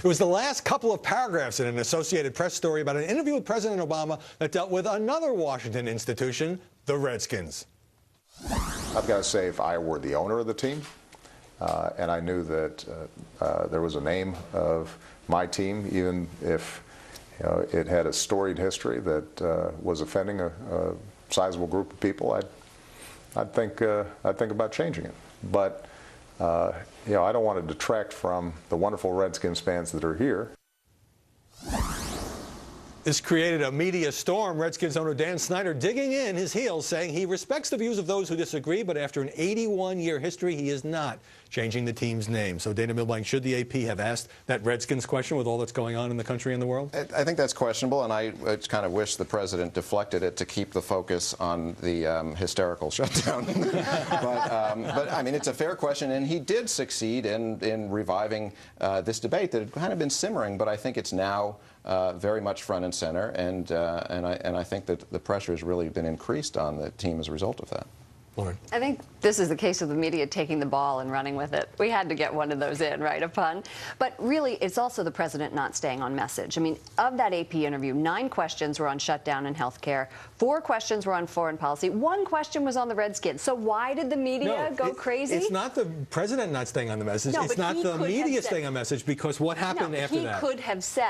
It was the last couple of paragraphs in an Associated Press story about an interview with President Obama that dealt with another Washington institution, the Redskins. I've got to say, if I were the owner of the team, and I knew that there was a name of my team, even if it had a storied history that was offending a sizable group of people, I'd think about changing it. But I don't want to detract from the wonderful Redskins fans that are here. This created a media storm. Redskins owner Dan Snyder digging in his heels, saying he respects the views of those who disagree, but after an 81-year history, he is not changing the team's name. So, Dana Milbank, should the AP have asked that Redskins question with all that's going on in the country and the world? I think that's questionable, and I kind of wish the president deflected it to keep the focus on the hysterical shutdown. but I mean, it's a fair question, and he did succeed in reviving this debate that had kind of been simmering, but I think it's now very much front and center, and I think that the pressure has really been increased on the team as a result of that. Lauren. I think this is the case of the media taking the ball and running with it. We had to get one of those in, right, a pun? But really, it's also the president not staying on message. I mean, of that AP interview, 9 questions were on shutdown and health care, 4 questions were on foreign policy, 1 question was on the Redskins. So why did the media go crazy? It's not the president not staying on the message. No, it's not the media staying on message, because what happened after that?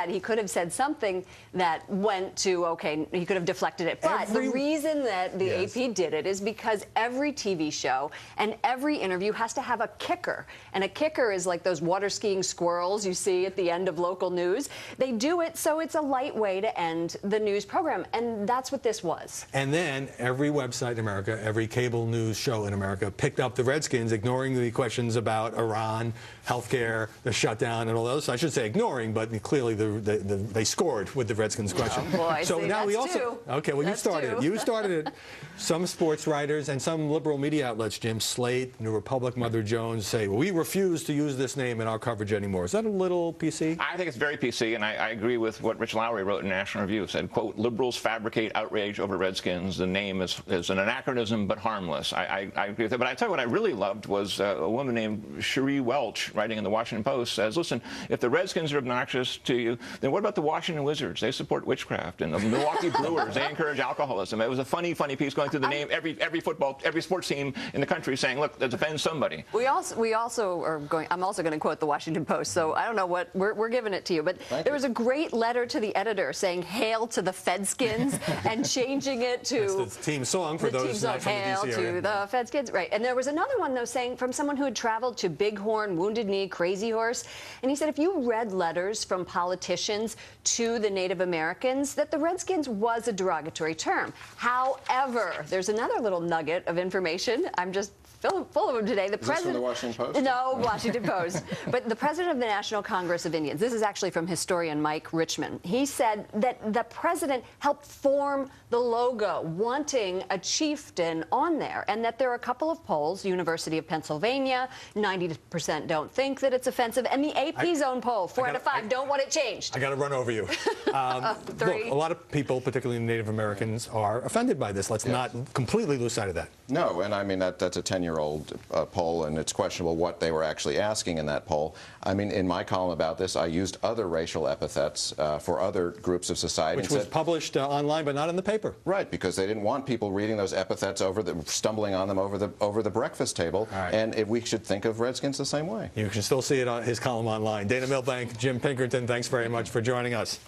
He could have said something that went to, okay, he could have deflected it. But the reason that the AP did it is because every TV show and every interview has to have a kicker. And a kicker is like those water skiing squirrels you see at the end of local news. They do it so it's a light way to end the news program. And that's what this was. And then every website in America, every cable news show in America picked up the Redskins, ignoring the questions about Iran, healthcare, the shutdown, and all those. I should say ignoring, but clearly they scored with the Redskins question. Oh boy, so now we also okay. Well, you started it. You started it. Some sports writers and some liberal media outlets, Jim, Slate, New Republic, Mother Jones, say, well, we refuse to use this name in our coverage anymore. Is that a little PC? I think it's very PC, and I agree with what Rich Lowry wrote in National Review. Said, quote, liberals fabricate outrage over Redskins. The name is an anachronism, but harmless. I agree with that. But I tell you what I really loved was a woman named Cherie Welch, writing in the Washington Post, says, listen, if the Redskins are obnoxious to you, then what about the Washington Wizards? They support witchcraft. And the Milwaukee Brewers, they encourage alcoholism. It was a funny piece going through the name, every sports team in the country saying, look, that offends somebody. We also are going, I'm also going to quote the Washington Post, so I don't know what, we're giving it to you, but there was a great letter to the editor saying, hail to the Fedskins, and changing it to... That's the team song for those not from the DC area. Hail to the Fedskins, right. And there was another one, though, saying, from someone who had traveled to Bighorn, Wounded Knee, Crazy Horse, and he said, if you read letters from politicians to the Native Americans, that the Redskins was a derogatory term. However, there's another little nugget of information. I'm just full of them today. Is this from the Washington Post? No, Washington Post. But the president of the National Congress of Indians, this is actually from historian Mike Richmond, he said that the president helped form the logo, wanting a chieftain on there, and that there are a couple of polls, University of Pennsylvania, 90% don't think that it's offensive, and the AP's own poll, 4 out of 5 don't want it changed. I got to run over you. 3. Look, a lot of people, particularly Native Americans, are offended by this. Let's not completely lose sight of that. No, and I mean, that's a 10-year-old poll, and it's questionable what they were actually asking in that poll. I mean, in my column about this, I used other racial epithets for other groups of society. Which was published online, but not in the paper. Right, because they didn't want people reading those epithets stumbling on them over the breakfast table. Right. And we should think of Redskins the same way. You can still see it on his column online. Dana Milbank, Jim Pinkerton, thanks very much for joining us.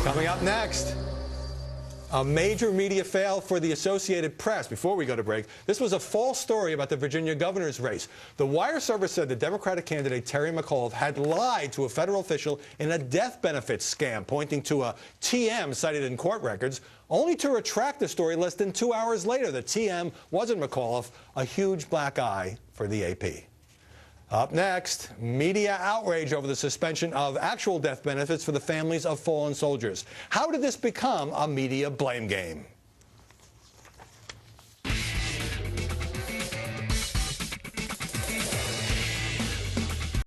Coming up next, a major media fail for the Associated Press. Before we go to break, this was a false story about the Virginia governor's race. The wire service said the Democratic candidate Terry McAuliffe had lied to a federal official in a death benefits scam, pointing to a TM cited in court records, only to retract the story less than 2 hours later. The TM wasn't McAuliffe, a huge black eye for the AP. Up next, media outrage over the suspension of actual death benefits for the families of fallen soldiers. How did this become a media blame game?